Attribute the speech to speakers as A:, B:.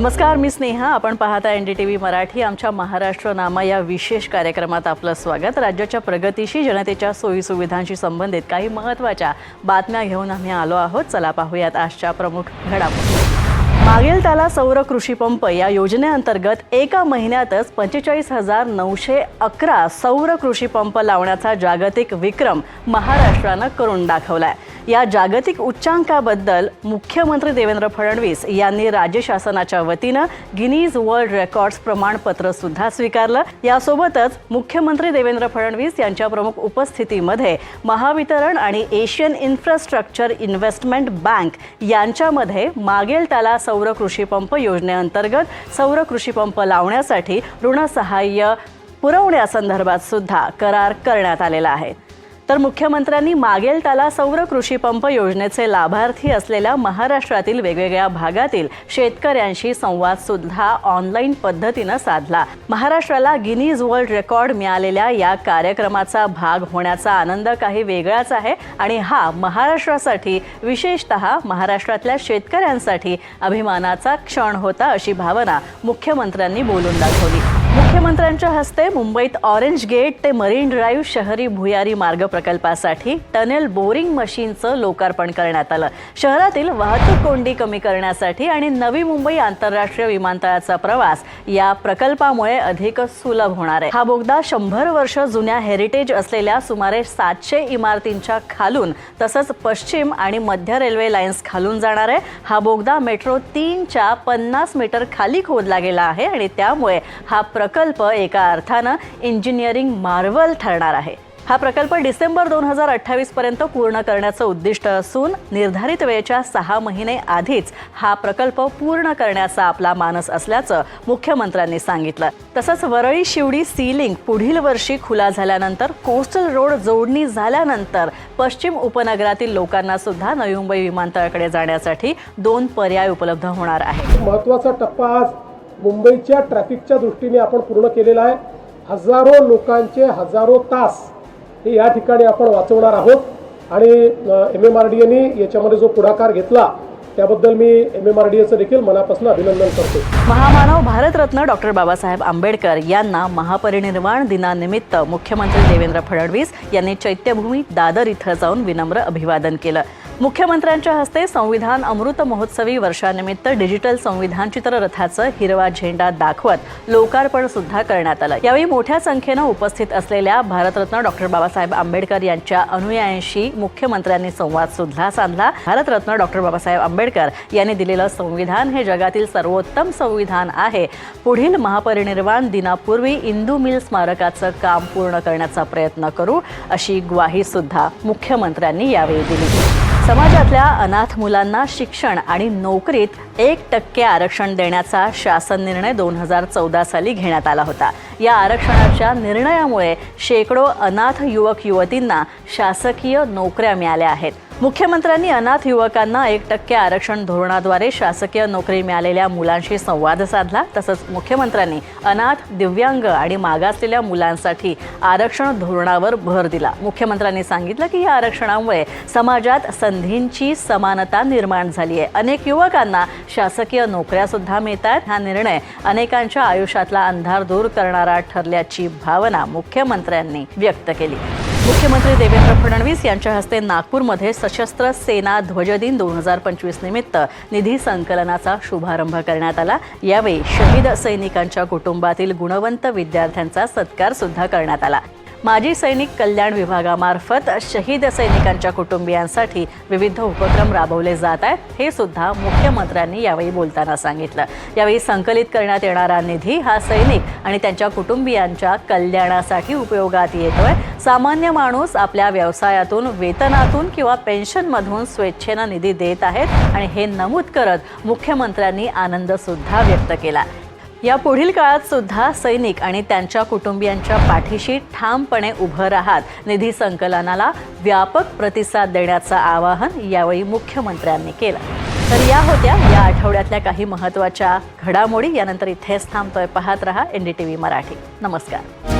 A: नमस्कार, मी स्नेहा. आपण पाहता NDTV मराठी. आमच्या महाराष्ट्र नामा या विशेष कार्यक्रमात आपलं स्वागत. राज्याच्या प्रगतीशी, जनतेच्या सोयीसुविधांशी संबंधित काही महत्त्वाच्या बातम्या घेऊन आम्ही आलो आहोत. चला पाहूयात आजच्या प्रमुख घडामोडी. मागेल त्याला सौर कृषी पंप या योजनेअंतर्गत एका महिन्यातच 45,911 सौर कृषी पंप लावण्याचा जागतिक विक्रम महाराष्ट्रानं करून दाखवलाय. या जागतिक उच्चांकाबद्दल मुख्यमंत्री देवेंद्र फडणवीस यांनी राज्य शासनाच्या वतीनं गिनीज वर्ल्ड रेकॉर्ड्स प्रमाणपत्र सुद्धा स्वीकारलं. यासोबतच मुख्यमंत्री देवेंद्र फडणवीस यांच्या प्रमुख उपस्थितीमध्ये महावितरण आणि एशियन इन्फ्रास्ट्रक्चर इन्व्हेस्टमेंट बँक यांच्यामध्ये मागेल त्याला सौर कृषी पंप योजनेअंतर्गत सौर कृषी पंप लावण्यासाठी ऋण सहाय्य पुरवण्यासंदर्भात सुद्धा करार करण्यात आलेला आहे. तर मुख्यमंत्र्यांनी मागेल त्याला सौर कृषी पंप योजनेचे लाभार्थी असलेल्या महाराष्ट्रातील वेगवेगळ्या भागातील शेतकऱ्यांशी संवाद सुद्धा ऑनलाईन पद्धतीनं साधला. महाराष्ट्राला गिनीज वर्ल्ड रेकॉर्ड मिळालेल्या या कार्यक्रमाचा भाग होण्याचा आनंद काही वेगळाच आहे आणि हा महाराष्ट्रासाठी, विशेषतः महाराष्ट्रातल्या शेतकऱ्यांसाठी अभिमानाचा क्षण होता, अशी भावना मुख्यमंत्र्यांनी बोलून दाखवली. मुख्यमंत्र्यांच्या हस्ते मुंबईत ऑरेंज गेट ते मरीन ड्राईव्ह शहरी भुयारी मार्ग प्रकल्पासाठी टनेल बोरिंग मशीनचं लोकार्पण करण्यात आलं. शहरातील वाहतूक कोंडी कमी करण्यासाठी आणि नवी मुंबई आंतरराष्ट्रीय विमानतळाचा प्रवास या प्रकल्पामुळे अधिक सुलभ होणार आहे. हा बोगदा 100 वर्ष जुन्या हेरिटेज असलेल्या सुमारे 700 इमारतींच्या खालून तसंच पश्चिम आणि मध्य रेल्वे लाईन्स खालून जाणार आहे. हा बोगदा मेट्रो 3च्या 50 मीटर खाली खोदला गेला आहे आणि त्यामुळे हा प्रकल्प एका अर्थानं इंजिनिअरिंग मार्वल ठरणार आहे. हा प्रकल्प डिसेंबर 2028 पर्यंत पूर्ण करण्याचं उद्दिष्ट असून निर्धारित वेळेच्या 6 महिने आधीच हा प्रकल्प पूर्ण करण्याचा आपला मानस असल्याचं मुख्यमंत्र्यांनी सांगितलं. तसंच वरळी शिवडी सी लिंक पुढील वर्षी खुला झाल्यानंतर कोस्टल रोड जोडणी झाल्यानंतर पश्चिम उपनगरातील लोकांना सुद्धा नवी मुंबई विमानतळाकडे जाण्यासाठी 2 पर्याय उपलब्ध होणार आहेत.
B: महत्त्वाचा टप्पा आज मुंबईच्या ट्रॅफिकच्या दृष्टीने आपण पूर्ण केलेला आहे. हजारो लोकांचे हजारो तास हे या ठिकाणी आपण वाचवणार आहोत आणि MMRDAने याच्यामध्ये जो पुढाकार घेतला त्याबद्दल मी MMRDAचं देखील मनापासून अभिनंदन करतो.
A: महामानव भारतरत्न डॉक्टर बाबासाहेब आंबेडकर यांना महापरिनिर्वाण दिनानिमित्त मुख्यमंत्री देवेंद्र फडणवीस यांनी चैत्यभूमी दादर इथं जाऊन विनम्र अभिवादन केलं. मुख्यमंत्र्यांच्या हस्ते संविधान अमृत महोत्सवी वर्षानिमित्त डिजिटल संविधान चित्ररथाचं हिरवा झेंडा दाखवत लोकार्पण सुद्धा करण्यात आलं. यावेळी मोठ्या संख्येनं उपस्थित असलेल्या भारतरत्न डॉक्टर बाबासाहेब आंबेडकर यांच्या अनुयायांशी मुख्यमंत्र्यांनी संवाद सुद्धा साधला. भारतरत्न डॉक्टर बाबासाहेब आंबेडकर यांनी दिलेलं संविधान हे जगातील सर्वोत्तम संविधान आहे. पुढील महापरिनिर्वाण दिनापूर्वी इंदू मिल स्मारकाचं काम पूर्ण करण्याचा प्रयत्न करू, अशी ग्वाही सुद्धा मुख्यमंत्र्यांनी यावेळी दिली. समाजातल्या अनाथ मुलांना शिक्षण आणि नोकरीत 1% आरक्षण देण्याचा शासन निर्णय 2014 साली घेण्यात आला होता. या आरक्षणाच्या निर्णयामुळे शेकडो अनाथ युवक युवतींना शासकीय नोकऱ्या मिळाल्या आहेत. मुख्यमंत्र्यांनी अनाथ युवकांना 1% आरक्षण धोरणाद्वारे शासकीय नोकरी मिळालेल्या मुलांशी संवाद साधला. तसंच मुख्यमंत्र्यांनी अनाथ, दिव्यांग आणि मागासलेल्या मुलांसाठी आरक्षण धोरणावर भर दिला. मुख्यमंत्र्यांनी सांगितलं की या आरक्षणामुळे समाजात संधींची समानता निर्माण झाली आहे. अनेक युवकांना शासकीय नोकऱ्या सुद्धा मिळतात. हा निर्णय अनेकांच्या आयुष्यातला अंधार दूर करणारा ठरल्याची भावना मुख्यमंत्र्यांनी व्यक्त केली. मुख्यमंत्री देवेंद्र फडणवीस यांच्या हस्ते नागपूरमध्ये सशस्त्र सेना ध्वज दिन 2025 निमित्त निधी संकलनाचा शुभारंभ करण्यात आला. यावेळी शहीद सैनिकांच्या कुटुंबातील गुणवंत विद्यार्थ्यांचा सत्कार सुद्धा करण्यात आला. माजी सैनिक कल्याण विभागामार्फत शहीद सैनिकांच्या कुटुंबियांसाठी विविध उपक्रम राबवले जात आहेत, हे सुद्धा मुख्यमंत्र्यांनी यावेळी बोलताना सांगितलं. यावेळी संकलित करण्यात येणारा निधी हा सैनिक आणि त्यांच्या कुटुंबियांच्या कल्याणासाठी उपयोगात येतोय. सामान्य माणूस आपल्या व्यवसायातून, वेतनातून किंवा पेन्शनमधून स्वेच्छेनं निधी देत आहेत आणि हे नमूद करत मुख्यमंत्र्यांनी आनंद सुद्धा व्यक्त केला. या पुढील काळात सुद्धा सैनिक आणि त्यांच्या कुटुंबियांच्या पाठीशी ठामपणे उभं राहत निधी संकलनाला व्यापक प्रतिसाद देण्याचं आवाहन यावेळी मुख्यमंत्र्यांनी केलं. तर या होत्या या आठवड्यातल्या काही महत्त्वाच्या घडामोडी. यानंतर इथेच थांबतोय. पाहत रहा NDTV मराठी. नमस्कार.